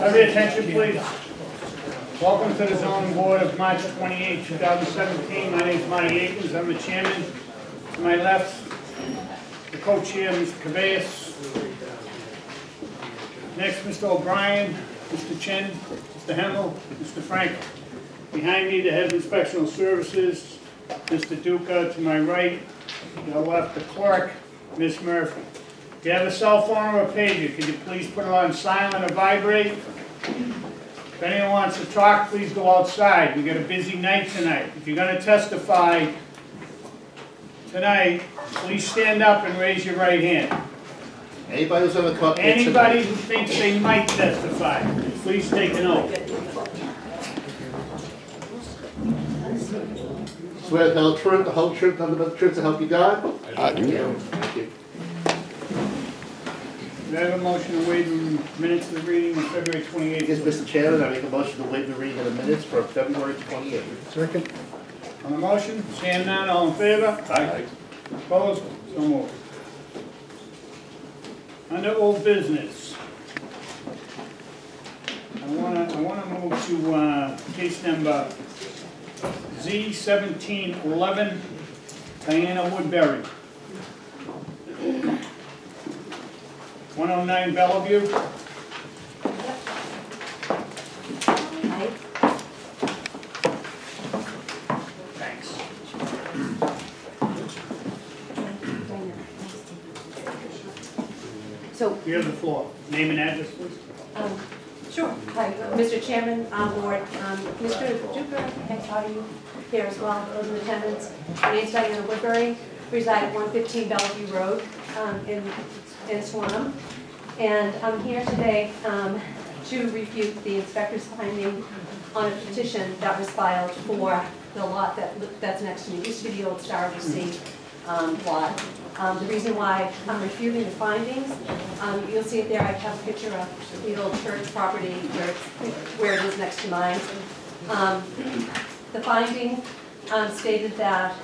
Have your attention, please. Welcome to the zoning board of March 28, 2017. My name is Marty Akins. I'm the chairman. To my left, the co-chair, Mr. Cabeas. Next, Mr. O'Brien, Mr. Chen, Mr. Hemmel, Mr. Frankel. Behind me, the head of inspectional services, Mr. Duca. To my right, to the left, the clerk, Ms. Murphy. If you have a cell phone or a pager, could you please put it on silent or vibrate? If anyone wants to talk, please go outside. We've got a busy night tonight. If you're going to testify tonight, please stand up and raise your right hand. Anybody who's on the clock. Anybody who thinks they might testify, please take an oath. Swear to tell the truth, the whole truth, nothing but the truth to help you God? I do. Thank you. Do I have a motion to waive the minutes of the reading on February 28th? Yes, Mr. Chairman, I make a motion to waive the reading of the minutes for February 28th. Second. On the motion, seeing none, all in favor? Aye. Opposed? So moved. Under old business, I want to move to case number Z1711, Diana Woodbury, 109 Bellevue. Thanks. So, You have the floor. Name and address, please. sure. Hi, Mr. Chairman, Board, Mr. Duper, I saw you here as well, those in attendance. My name is Diana Woodbury, reside at 115 Bellevue Road in Swanham. And I'm here today to refute the inspector's finding on a petition that was filed for the lot that's next to me. It used to be the old Star of the Sea lot. The reason why I'm refuting the findings, you'll see it there. I have a picture of the old church property where it is next to mine. The finding stated that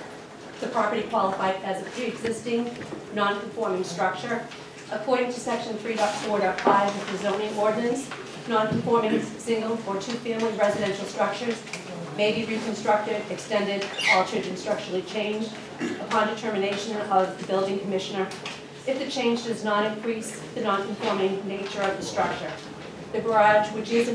the property qualified as a pre-existing non-conforming structure. According to section 3.4.5 of the zoning ordinance, non-conforming single or two-family residential structures may be reconstructed, extended, altered, and structurally changed upon determination of the building commissioner if the change does not increase the non-conforming nature of the structure. The garage, which is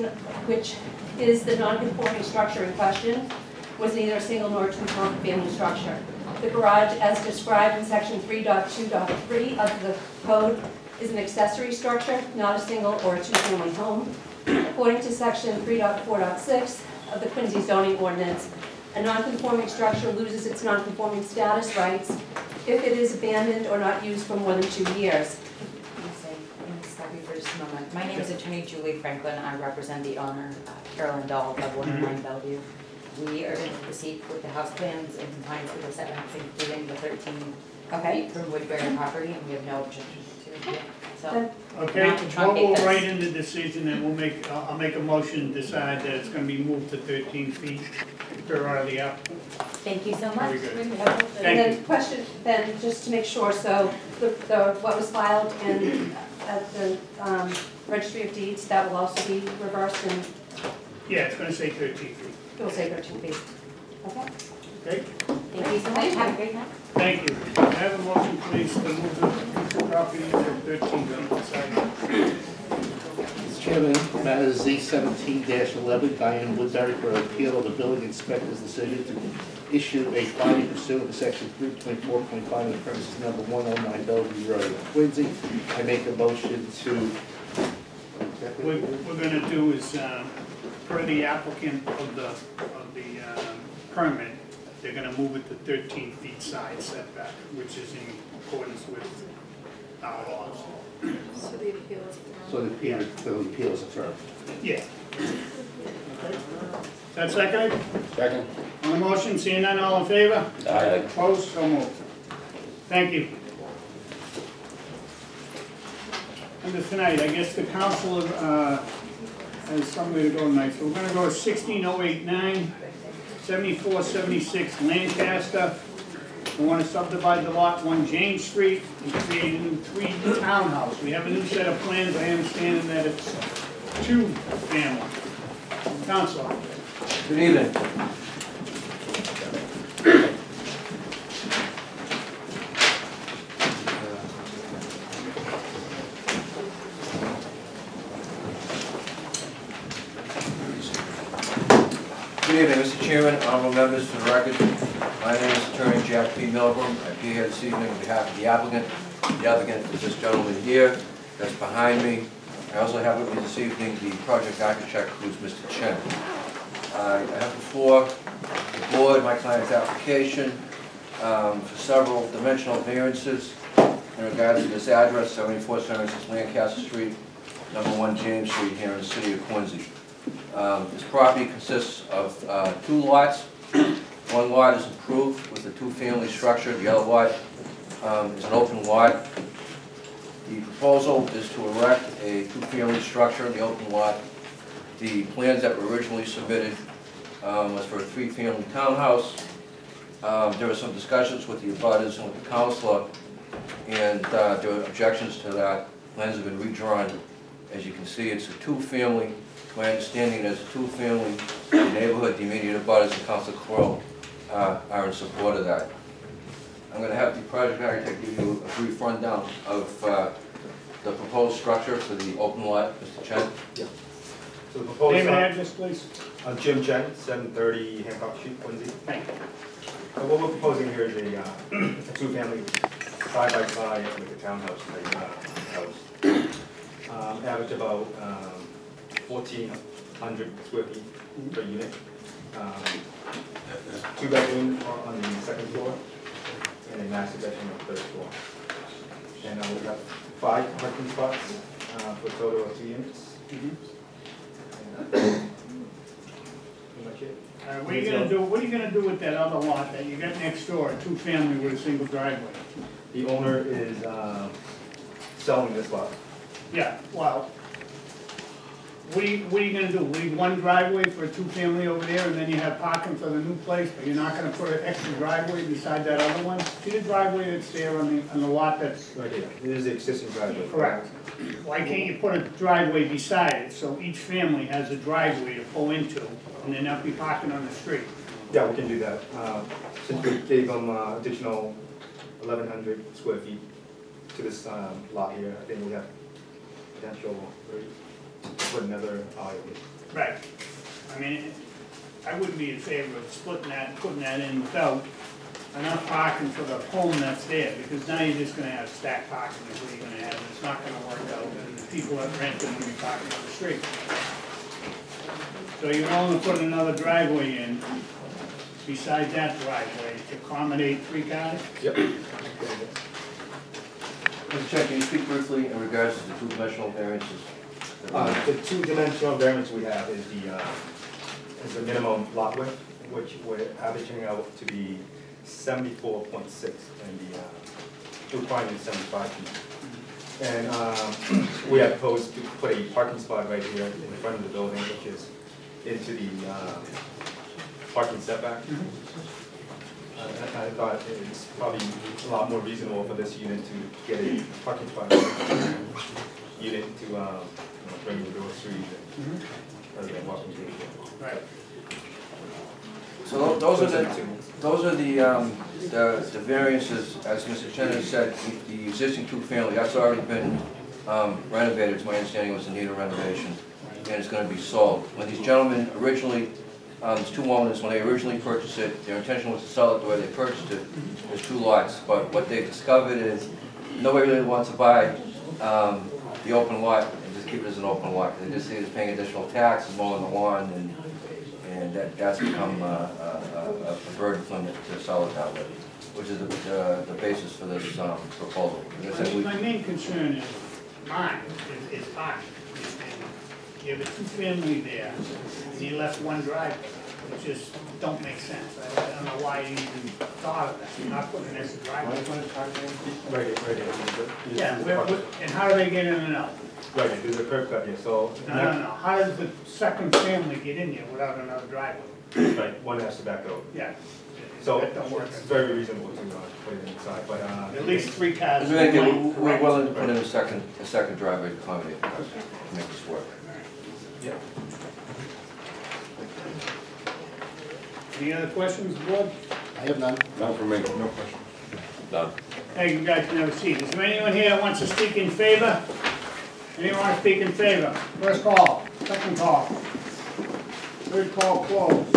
the non-conforming structure in question, was neither a single nor a two-family structure. The garage, as described in section 3.2.3 of the code, is an accessory structure, not a single or a two-family home. According to section 3.4.6 of the Quincy zoning ordinance, a non-conforming structure loses its non-conforming status rights if it is abandoned or not used for more than 2 years. For just a moment. My name is Attorney Julie Franklin. I represent the owner, Carolyn Dahl, of 109 Bellevue. We are going to proceed with the house plans in compliance with the setbacks, including the 13 feet from Woodbury property, and we have no objections to it. So, okay, we'll write in the decision and I'll make a motion to decide that it's going to be moved to 13 feet per out of the applicant. thank you so much. Very good. And then question, then just to make sure, so what was filed at the registry of deeds, that will also be reversed and Yeah, it's going to say 13 feet. it will say 13 feet. Okay. Okay? Thank you so much. Have a great night. Thank you. I have a motion, please, to move the property to 13 feet inside. Mr. Chairman, matter Z17-11, Diane Woodbury for appeal of the building inspector's decision to issue a finding pursuant to section 3.4.5 of the premises number 109 Bellevue Road, Quincy. I make a motion to. What we're going to do is, per the applicant of the permit, they're going to move it to 13 feet side setback, which is in accordance with our laws. So the appeal is So the appeal is affirmed. Yeah. Okay. Is that seconded? Second. On the motion, seeing none, all in favor? Aye. Opposed? So moved. Thank you. And tonight, I guess the council has somewhere to go tonight. So we're going to go to 16089, 7476 Lancaster. We want to subdivide the lot 1 James Street and create a new 3 townhouse. We have a new set of plans. I understand that it's two-family. Counselor. Good evening. Good evening, Mr. Chairman, honorable members, for the record. My name is Attorney Jack P. Milgram. I appear here this evening on behalf of the applicant. The applicant is this gentleman here, that's behind me. I also have with me this evening the project architect, who's Mr. Chen. I have before the board my client's application for several dimensional variances in regards to this address, 7476 Lancaster Street, number 1 James Street, here in the city of Quincy. This property consists of 2 lots. One lot is improved with a 2-family structure. The other lot is an open lot. The proposal is to erect a 2-family structure in the open lot. The plans that were originally submitted was for a 3-family townhouse. There were some discussions with the abutters and with the counselor, and there were objections to that. Plans have been redrawn. As you can see, it's a 2-family. My understanding is a 2-family. The neighborhood, the immediate abutters, and Councilor Crowe are in support of that. I'm going to have the project architect give you a brief rundown of the proposed structure for the open lot. Mr. Chen? Yeah. So the proposed... Name and address, please. Jim Chen, 730 Hancock Street, Quincy. Thank you. So what we're proposing here is a 2-family side-by-side with a townhouse house. Average about 1,400 square feet per unit. 2 bedrooms on the 2nd floor and a master bedroom on the 3rd floor. And we have 5 parking spots for a total of 2 units. Pretty much it. What are you gonna do with that other lot that you got next door, a 2-family with a single driveway? The owner is selling this lot. Yeah, well, what are you gonna do? Leave 1 driveway for a 2-family over there, and then you have parking for the new place, but you're not gonna put an extra driveway beside that other one? See the driveway that's there on the lot that's... Right here. This is the existing driveway. Correct. Why can't you put a driveway beside it, so each family has a driveway to pull into, and then not be parking on the street? Yeah, we can do that. Since we gave them additional 1,100 square feet to this lot here, I think we have potential to put another aisle. Right. I mean, I wouldn't be in favor of splitting that and putting that in without enough parking for the home that's there, because now you're just gonna have stacked parking is what you're gonna have, and it's not gonna work out, and the people that rent are gonna be parking on the street. So you're only putting another driveway in beside that driveway to accommodate 3 cars? Yep. Mr. Chen, can you speak briefly in regards to the 2-dimensional variances? The 2-dimensional variance we have is the minimum lot width, which we're averaging out to be 74.6, and the requirement is 75 feet. And we have proposed to put a parking spot right here in the front of the building, which is into the parking setback. I thought it's probably a lot more reasonable for this unit to get a parking spot unit to bring the groceries rather than walking to the door. Right. So those are the variances, as Mr. Chen has said. The existing 2-family, that's already been renovated. It's my understanding it was in need of renovation, and it's going to be sold. When these gentlemen originally, there's 2 owners, when they originally purchased it, their intention was to sell it the way they purchased it. There's 2 lots, but what they've discovered is nobody really wants to buy the open lot and just keep it as an open lot. They just see it as paying additional tax and mowing the lawn, and that's become a burden for them to sell it that way, which is the basis for this proposal. My main concern is mine, is parking. You have a 2-family there, and you left 1 driveway. It just don't make sense. I don't know why you even thought of that. You're not putting an extra driveway. Right here. Yeah, and how do they get in and out? Right here, there's a curb cut here, so... No. How does the 2nd family get in here without another driveway? Right, one has to back out. Yeah. So That don't work. it's very reasonable to put it inside, but At least 3 cars. Is there anything, we're willing to put in a second driveway to accommodate the house, to make this work. yeah. Any other questions, board? I have none. None for me. No question. Done. Hey, you guys can have a seat. Is there anyone here that wants to speak in favor? Anyone want to speak in favor? First call, second call. Third call closed.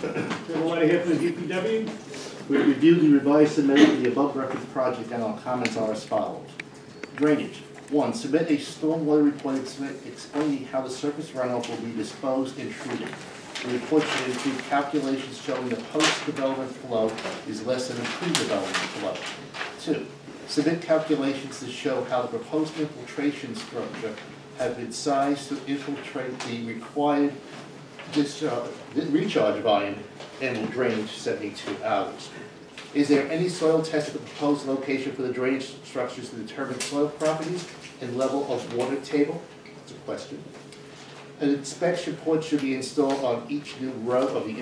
We have a letter here from the DPW. We reviewed the revised submitted of the above referenced project and our comments are as follows. Drainage. 1. Submit a stormwater report explaining how the surface runoff will be disposed and treated. The report should include calculations showing the post-development flow is less than the pre-development flow. 2. Submit calculations to show how the proposed infiltration structure have been sized to infiltrate the required recharge volume and will drain 72 hours. Is there any soil test at the proposed location for the drainage structures to determine soil properties and level of water table? That's a question. An inspection port should be installed on each new row of the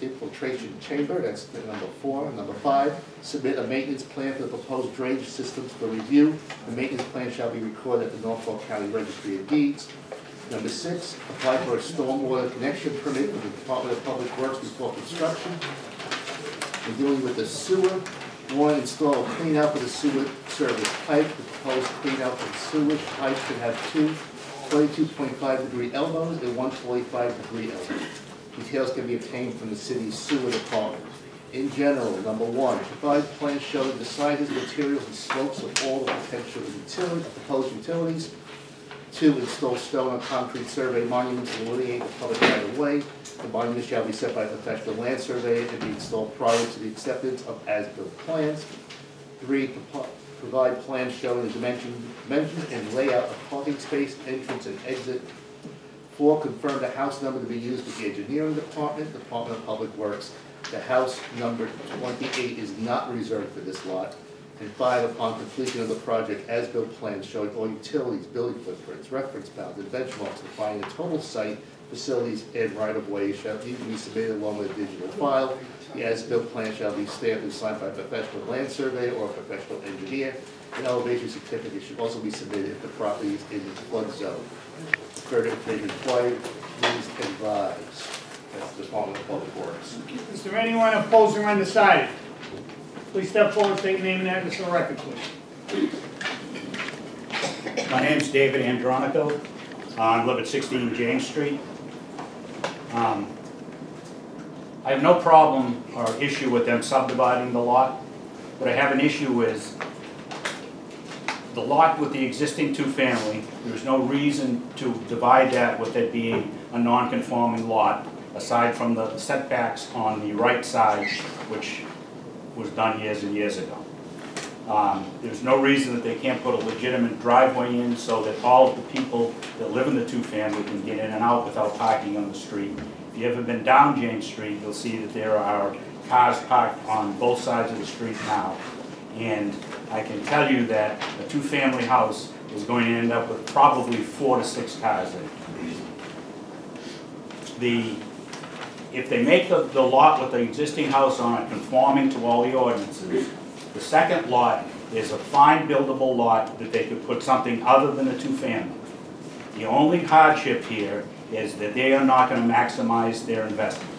infiltration chamber. That's number 4. And number 5, submit a maintenance plan for the proposed drainage systems for review. The maintenance plan shall be recorded at the Norfolk County Registry of Deeds. Number 6, apply for a stormwater connection permit with the Department of Public Works before construction. In dealing with the sewer, 1, install a clean out for the sewer service pipe. The proposed clean out for the sewage pipe should have 2 22.5-degree elbows and 145-degree elbows. Details can be obtained from the city's sewer department. In general, number 1, provide plans showing the sizes, materials, and slopes of all the potential proposed utilities. 2, install stone or concrete survey monuments to delineate the public right of way. The monument shall be set by a professional land surveyor and be installed prior to the acceptance of as-built plans. 3, provide plans showing the dimensions and layout of parking space, entrance and exit. 4, confirm the house number to be used with the engineering department, Department of Public Works. The house number 28 is not reserved for this lot. And 5, upon completion of the project, as-built plans showing all utilities, building footprints, reference bounds, and benchmarks defining the total site, facilities, and right-of-way shall need to be submitted along with a digital file. The as-built plan shall be stamped and signed by a professional land surveyor or a professional engineer. An elevation certificate should also be submitted if the property is in the flood zone. Further information required, please advise. That's the Department of Public Works. Is there anyone opposed or undecided? Please step forward, state your name and address for the record, please. My name's David Andronico. I live at 16 James Street. I have no problem or issue with them subdividing the lot. What I have an issue is the lot with the existing 2-family. There's no reason to divide that with it being a non-conforming lot, aside from the setbacks on the right side, which was done years and years ago. There's no reason that they can't put a legitimate driveway in so that all of the people that live in the 2-family can get in and out without parking on the street. If you've ever been down James Street, you'll see that there are cars parked on both sides of the street now. And I can tell you that a 2-family house is going to end up with probably 4 to 6 cars in it. If they make the lot with the existing house on it conforming to all the ordinances, the second lot is a fine buildable lot that they could put something other than a 2-family. The only hardship here is that they are not going to maximize their investment.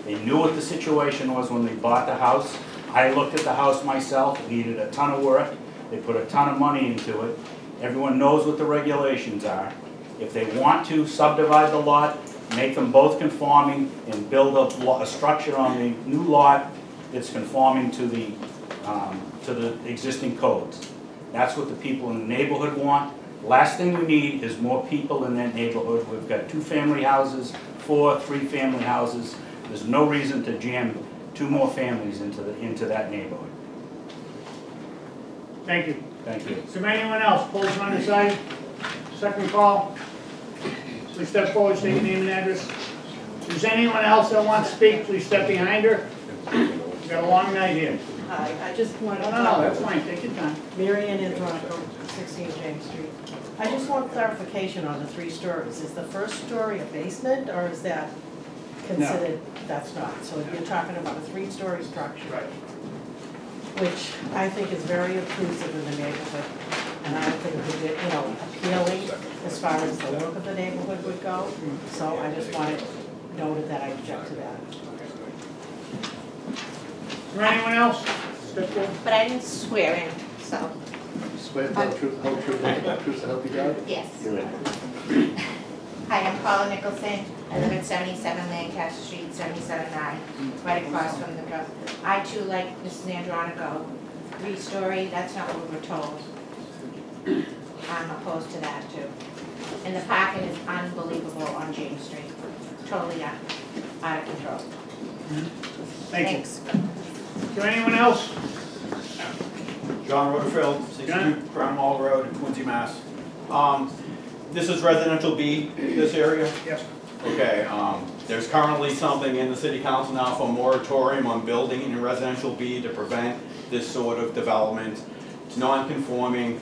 They knew what the situation was when they bought the house. I looked at the house myself. It needed a ton of work. They put a ton of money into it. Everyone knows what the regulations are. If they want to subdivide the lot, make them both conforming, and build a structure on the new lot that's conforming to the existing codes. That's what the people in the neighborhood want. Last thing we need is more people in that neighborhood. We've got 2-family houses, 4 3-family houses. There's no reason to jam 2 more families into that neighborhood. Thank you. Thank you. Is there anyone else opposed or undecided? Second call. Please step forward, state your name and address. If there's anyone else that wants to speak, please step behind her. We've got a long night here. Hi, I just wanted to No, that's fine. Take your time. Mary Ann Andronico, 16 James Street. I just want clarification on the 3 stories. Is the first story a basement, or is that considered that's not. So you're talking about a 3-story structure. Right. Which I think is very obtrusive in the neighborhood. And I don't think it would, appealing as far as the look of the neighborhood would go. So I just wanted noted that I object to that. Is there anyone else? Step forward. But I didn't swear in, so, Swear to tell the truth, whole truth, and nothing but the truth, so help you God? yes. You're in. Hi, I'm Paula Nicholson. I live at 77 Lancaster Street, 77-9, right across from the drug. I too, like Mrs. Andronico, 3-story, that's not what we were told. I'm opposed to that too. And the parking is unbelievable on James Street. Totally out of control. Thank you. Thanks. Is there anyone else? John Rutherford, John? 62 Crown Mall Road in Quincy, Mass. This is residential B, this area? Yes. Okay, there's currently something in the city council now for a moratorium on building in residential B to prevent this sort of development. It's non-conforming.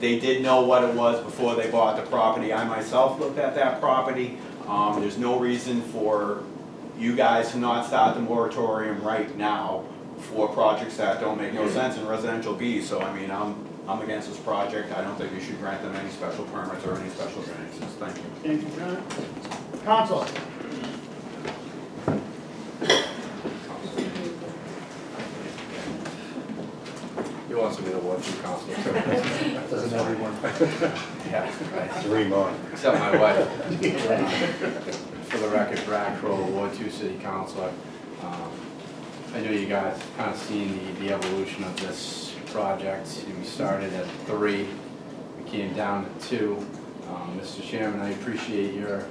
They did know what it was before they bought the property. I myself looked at that property. There's no reason for you guys to not start the moratorium right now for projects that don't make no sense in residential B. So I mean, I'm against this project. I don't think you should grant them any special permits or any special variances. Thank you. Thank you, John. Council. He wants me to watch you, Council. Doesn't everyone? Yeah, right. 3 more. Except my wife. For the record, Brad Crowe, Ward 2 City Councilor. I know you guys kind of seen the evolution of this project. We started at 3, we came down to 2. Mr. Chairman, I appreciate your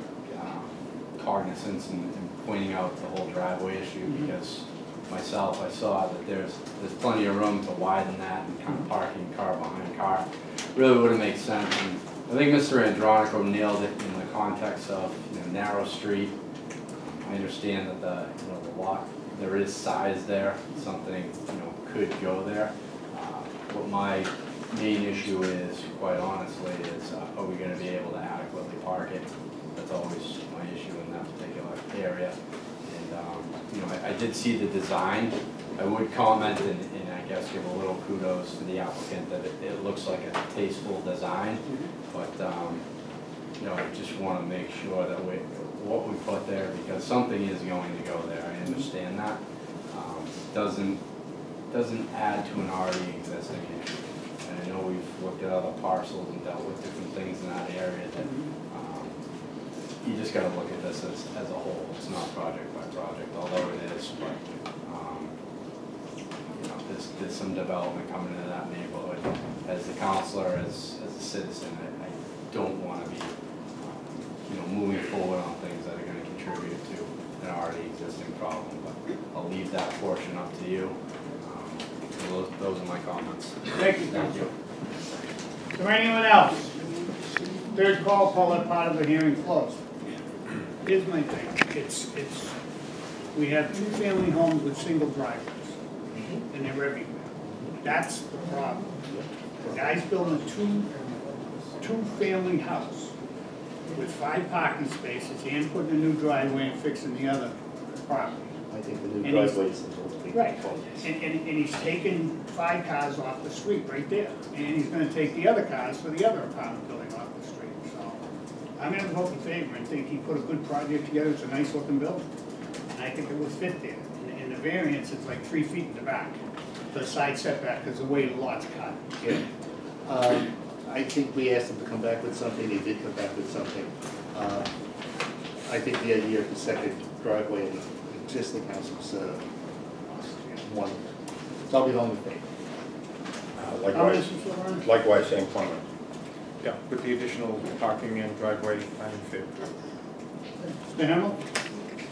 cognizance in pointing out the whole driveway issue, because myself, I saw that there's plenty of room to widen that and kind of parking car behind car. Really would have made sense. And I think Mr. Andronico nailed it in the context of narrow street. I understand that the lot, there is size there, something could go there. What my main issue is, quite honestly, is are we going to be able to adequately park it? That's always my issue in that particular area. And I did see the design. I would comment and I guess give a little kudos to the applicant that it looks like a tasteful design, but I just want to make sure that what we put there, because something is going to go there. I understand that. Doesn't add to an already existing issue. And I know we've looked at other parcels and dealt with different things in that area that you just got to look at this as a whole. It's not project by project, although it is, but there's some development coming into that neighborhood. As a counselor, as a citizen, I don't want to be moving forward on things that are going to contribute to an already existing problem, but I'll leave that portion up to you. Those are my comments. Thank you. Thank you. Is there anyone else? Third call that part of the hearing closed. Here's my thing. We have 2-family homes with single driveways, and they're everywhere. That's the problem. The guy's building a two-family house with 5 parking spaces and putting a new driveway and fixing the other property. I think the new driveway is supposed to be. Right, and he's taking 5 cars off the street right there, and he's gonna take the other cars for the other apartment building off the street, so. I'm gonna vote in favor and think he put a good project together, it's a nice looking building. And I think it would fit there, and the variance is like 3 feet in the back, the side setback, because the way the lot's cut. Yeah. I think we asked them to come back with something, they did come back with something. I think the idea of the second driveway in the existing house was wonderful. So I'll be home with faith. Likewise, same comment. Yeah, with the additional parking and driveway, I'm in favor. Mr. Hamel,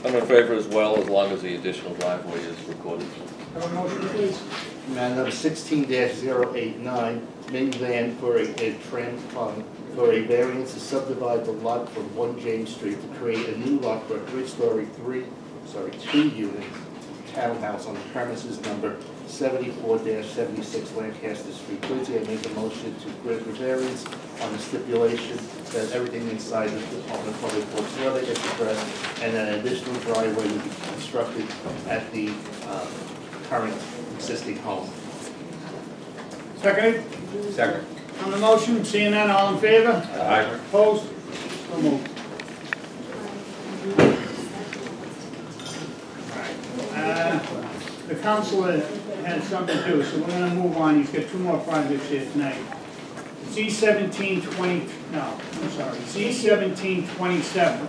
I'm in favor as well, as long as the additional driveway is recorded. have a motion, please. Matter number 16-089, minivan for for a variance to subdivide the lot from 1 James Street to create a new lot for a 3-story, 2-unit townhouse on the premises number 74-76 Lancaster Street, Quincy. I make a motion to grant the variance on the stipulation that everything inside the Department of Public Works weather gets addressed, and an additional driveway will be constructed at the current existing home. Second? Second. On the motion, seeing none, all in favor? Aye. Opposed? So moved. The councilor has something to do, so we're gonna move on. He's got two more projects here tonight. Z1727. Z1727.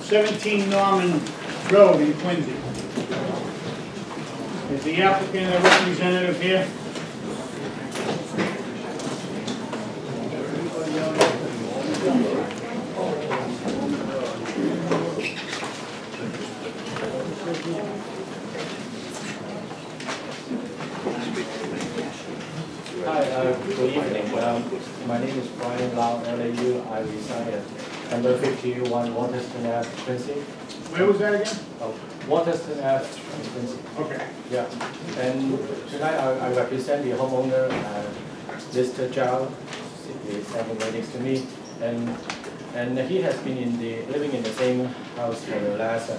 17 Norman Road in Quincy. Is the applicant a representative here? Hi, good evening. My name is Brian Lau, LAU. I reside at number 51 Waterston Ave, Quincy. Where was that again? Waterston Ave, Quincy. Okay. Yeah. And tonight I represent the homeowner, Mr. Zhao. He is standing right next to me. And he has been living in the same house for the last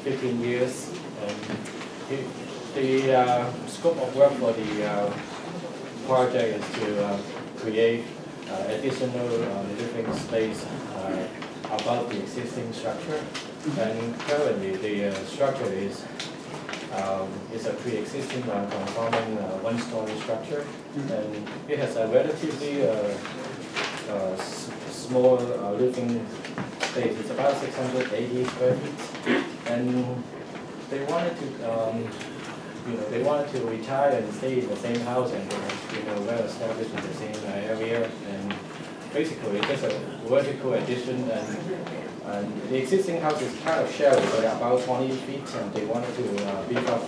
15 years. And the scope of work for the project is to create additional living space above the existing structure. And currently the structure is a pre-existing non-conforming one-story structure. And it has a relatively small living space. It's about 680 square feet. And they wanted to they wanted to retire and stay in the same house and well established in the same area, and basically just a vertical addition. And the existing house is kind of shallow, so about 20 feet, and they wanted to beef up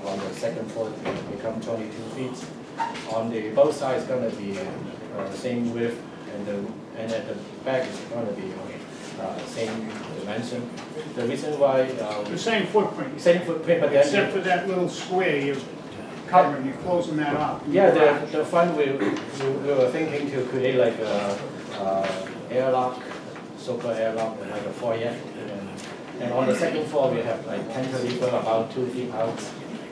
on the second floor to become 22 feet. On the both sides, going to be same width, and at the back is going to be same dimension. The reason why The same footprint. but then Except for that little square you're covering, you're closing that off. yeah, the front we were thinking to create like a airlock, super airlock, like a foyer, and on the second floor we have like cantilever about 2 feet out.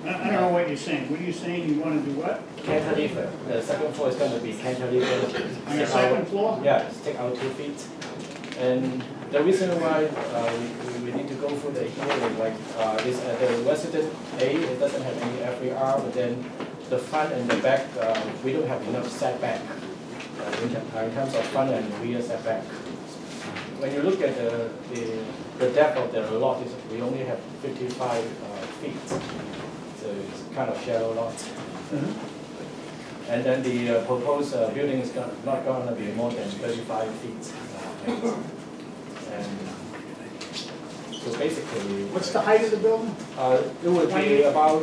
I don't know what you're saying. What are you saying? You want to do what? Cantilever. The second floor is going to be cantilever. On the second floor? Yeah, take out 2 feet. And the reason why we need to go through the hearing, like is at the resident A, it doesn't have any FAR, but then the front and the back, we don't have enough setback in terms of front and rear setback. When you look at the depth of the lot, we only have 55 feet, so it's kind of shallow lot. And then the proposed building is not going to be more than 35 feet. And so basically, What's the height of the building? it would be about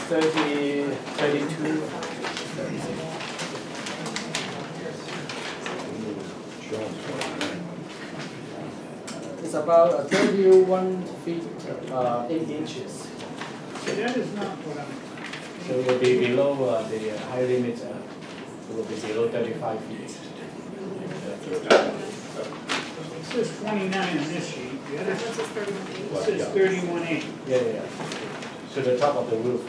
32. It's about 31 feet 8 inches. So that is not what I'm. So it will be below the high limit. It will be below 35 feet. It says 29 on this sheet. The other says 31.8. Yeah. To the top of the roof.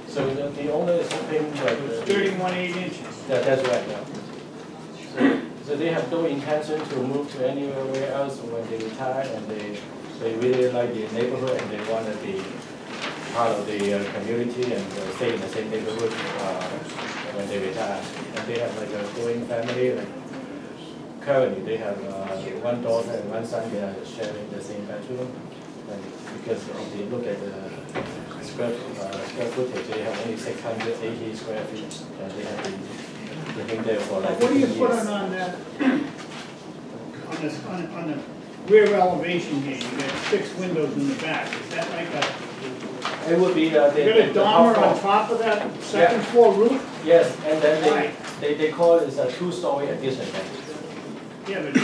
So the owner is hoping like 31.8 inches. that's right. Yeah. So they have no intention to move to anywhere else when they retire, and they really like the neighborhood and they want to be part of the community and stay in the same neighborhood when they retire. And they have like a growing family. Like currently, they have one daughter and one son. They are sharing the same bedroom. And because if they look at the square footage, they have only 680 square feet, and they have been living there for like 15 years. What do you put on that? On the rear elevation here, you got 6 windows in the back. Is that like a? It would be You got a dormer on top of that second floor roof? Yes, and then they call it a 2-story addition. Yeah, but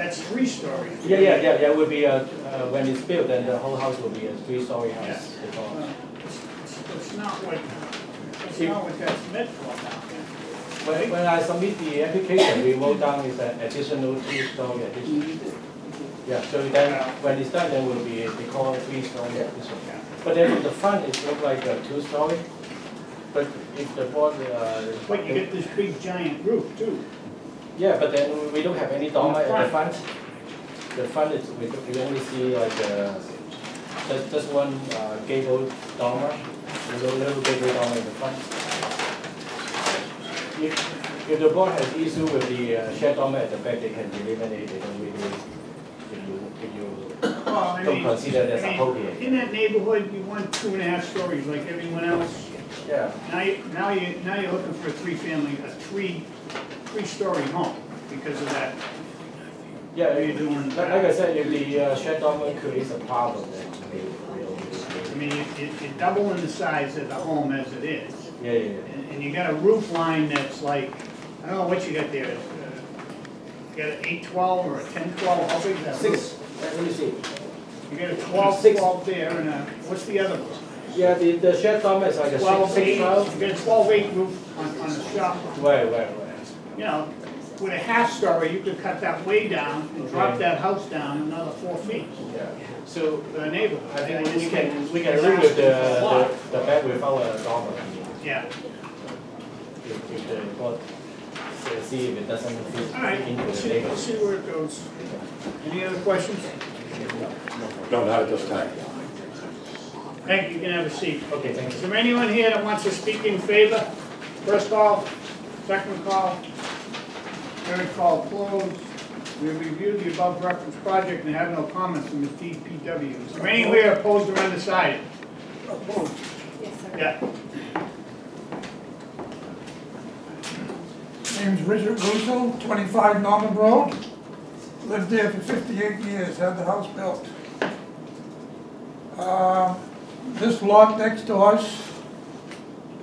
That's 3 stories. Yeah, it would be, when it's built, then the whole house will be a 3-story house. It's not what that's meant for now. When I submit the application, we wrote down is an additional 2-story addition. Yeah, so then when it's done, then will be, they call it 3-story addition. But then in the front, it looks like a 2-story. But if the board, But you get this big giant roof too. yeah, but then we don't have any dormer at the front. The front is, we only see like just one gable dormer, a little gable dormer in the front. If the board has issue with the shed dormer at the back, they can eliminate it. They don't really, if you don't consider that's appropriate. In that neighborhood, you want 2.5 stories like everyone else. Yeah. Now you're looking for a 3-story home because of that. Yeah, What are you doing? like I said, if the shed dormer creates a problem, then I mean, you're doubling the size of the home as it is. yeah. And you got a roof line that's like, I don't know what you got there. You got an 8-12 or a 10-12, how big is that? 6. Let me see. You got a 12-12 there, and what's the other one? Yeah, the shed dormer is like a 12-8. 6-12. You got a 12-8 roof on the shop. Right. You know, with a 1/2 story, you could cut that way down and drop that house down another 4 feet. Yeah. So For the neighborhood. I think we can live with the back without a dormer. Yeah. If the board see if it doesn't fit All right, into let's the see neighborhood. where it goes. Any other questions? No, not at this time. Thank you, you can have a seat. Okay, thank Is you. there anyone here that wants to speak in favor? First call, second call, third call closed. We reviewed the above referenced project and have no comments from the DPW. Is there anyone here opposed or undecided? Opposed? Yes, sir. Yeah. Name's Richard Russo, 25 Norman Road. Lived there for 58 years, had the house built. This lot next to us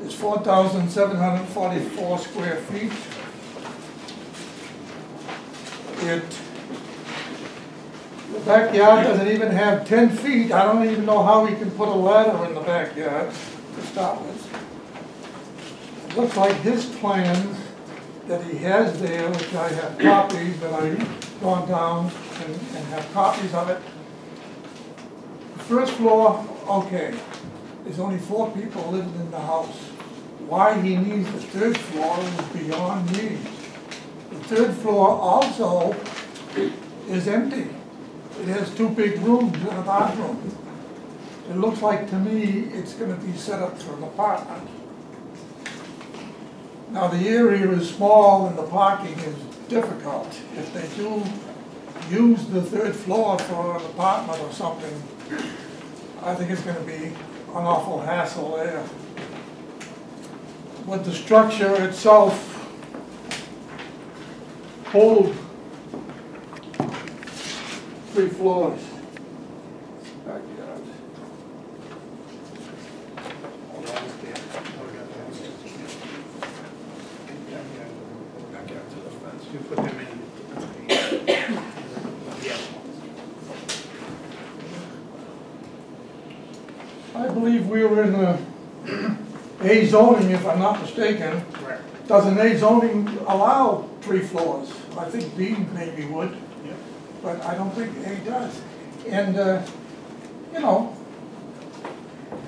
is 4,744 square feet. The backyard doesn't even have 10 feet. I don't even know how he can put a ladder in the backyard to start with. It looks like his plans that he has there, which I have copies, but I've gone down and have copies of it. The first floor, okay, there's only 4 people living in the house. Why he needs the 3rd floor is beyond me. The 3rd floor also is empty. It has 2 big rooms and a bathroom. It looks like to me it's going to be set up for an apartment. Now the area is small and the parking is difficult. If they do use the 3rd floor for an apartment or something, I think it's going to be an awful hassle there. Would the structure itself hold 3 floors? Backyard. You put them in. Yeah. I believe we were in A zoning, if I'm not mistaken. Correct. Doesn't A zoning allow 3 floors? I think B maybe would, Yep. but I don't think A does. And, you know,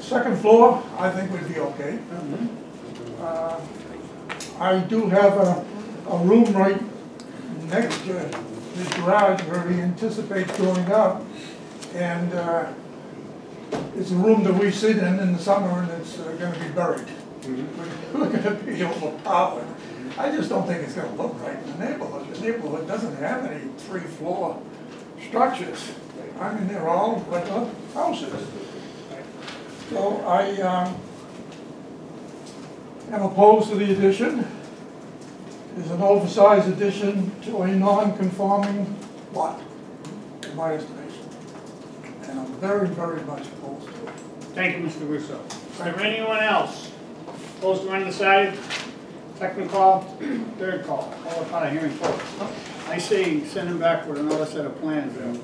2nd floor, I think would be okay. I do have a room right next to his garage where he anticipates going up. And it's a room that we sit in the summer, and it's going to be buried. We're going to be overpowered. I just don't think it's going to look right in the neighborhood. The neighborhood doesn't have any 3-floor structures. I mean, they're all regular houses. So I am opposed to the addition. It's an oversized addition to a non-conforming lot, in my estimation. And I'm very, very much opposed to it. Thank you, Mr. Russo. Is there anyone else? Opposed or undecided? Second call, third call. Call upon a hearing closed. I say send him back with another set of plans and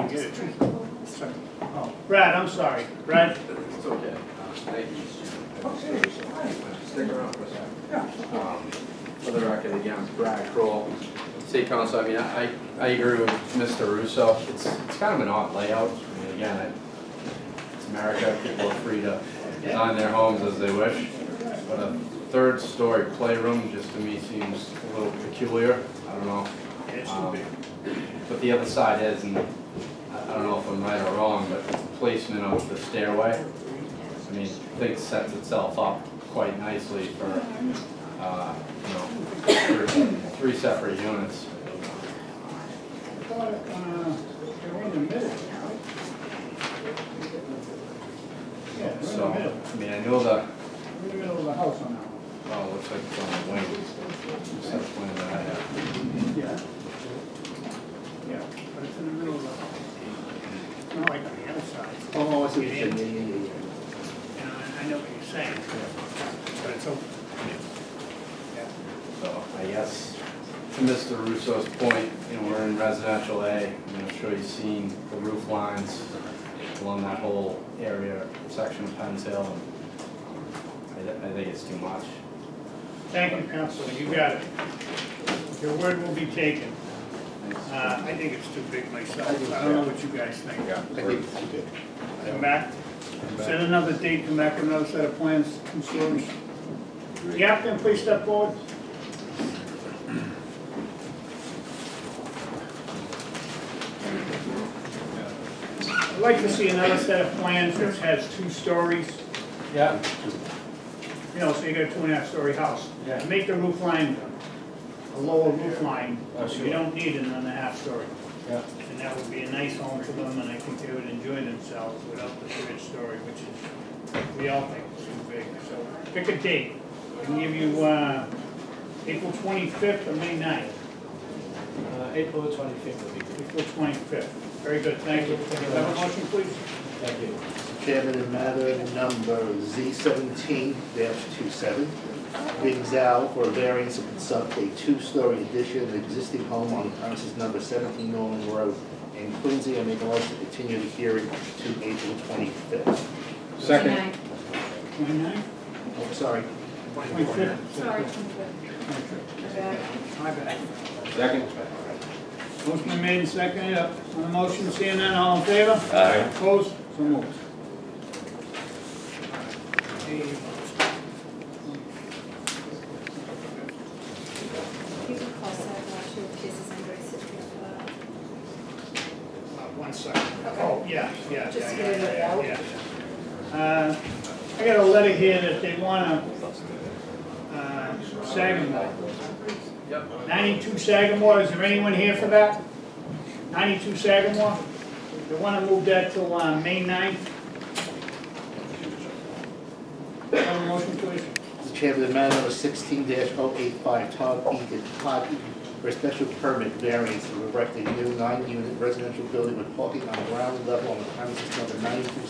get it. Oh, Brad, I'm sorry. Brad? It's okay. Thank you, Mr. Chairman. Stick around for a second. For the record, again, Brad Kroll, State Council. I mean, I agree with Mr. Russo. It's kind of an odd layout. I mean, again, it's America. People are free to design their homes as they wish. But a third-story playroom just to me seems a little peculiar. I don't know. But the other side is, and I don't know if I'm right or wrong, but placement of the stairway, I mean, I think sets itself up quite nicely for, you know, three separate units. I thought they're in the middle, right? Yeah, they're in the So, middle. I mean, I know the, In the middle of the house on that one. well, it looks like it's on the wing. Set of plan that I have. Yeah. Yeah, but it's in the middle of the house. It's not like on the other side. Oh, I see what you're saying, yeah. You know, I know what you're saying, but it's open. Yeah. So I guess to Mr. Russo's point, you know, we're in residential A, and I'm sure you've seen the roof lines along that whole area, section of Penn's Hill. And I think it's too much. Thank you, Counselor, you got it. Your word will be taken. I think it's too big myself. I don't know what you guys think. I think it's too good. Come back, set another date, come back with another set of plans, and stories. The applicant, please step forward. I'd like to see another set of plans that has 2 stories. Yeah. You know, so you got a 2.5-story house. Yeah. Make the roof line a lower roof line. Sure. You don't need an 1.5-story. Yeah. And that would be a nice home for them, and I think they would enjoy themselves without the 3rd story, which is, we all think is too big. So pick a date. I can give you April 25th or May 9th. April 25th will be good. April 25th. Very good, thank you. Thank you Have very a much. motion, please? Thank you. Mr. Chairman, in matter number Z17-27, Bing Zhao for a variance to construct a 2-story addition in an existing home on premises number 17 Norman Road in Quincy. I make a motion to continue the hearing to April 25th. Second. 29th? Oh, sorry. 25th? Sorry. My bad. Second. Motion been made and seconded. On the motion, seeing none, all in favor? Aye. Opposed? So moved. You can call sidewalk, your cases and graces. One second. Okay. Oh, yeah. Just to get it out. Yeah. I got a letter here that they want a Sagamore. 92 Sagamore, is there anyone here for that? 92 Sagamore? They want to move that till May 9th. Have a motion, please. Mr. Chairman, in matter number 16-085, Todd Eaton for a special permit variance to erect a new 9-unit residential building with parking on the ground level on the premises number 92